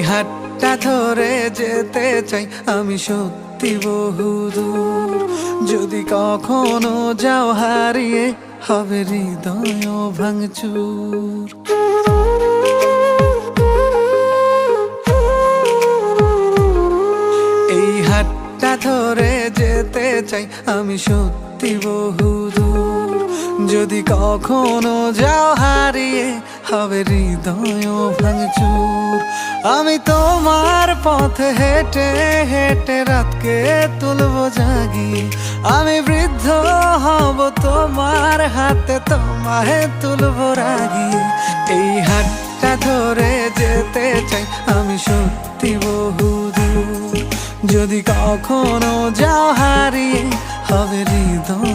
হাতটা ধরে যেতে চাই আমি সত্যি বহুদূর। যদি কখনো যাও হারিয়ে হবে হৃদয় ভাঙচুর। এই হাতটা ধরে যেতে চাই আমি সত্যি বহুদূর। যদি কখনো যাও হারিয়ে হবে হৃদয় ভাঙচুর। আমি তোমার পথে হেঁটে হেঁটে রাতকে তুলবো জাগিয়ে। আমি বৃদ্ধ হব তোমার হাতে তোমায় তুলবো রাগিয়ে। এই হাতটা ধরে যেতে চাই আমি সত্যি বহুদূর। যদি কখনো যাও হারিয়ে হবে হৃদয়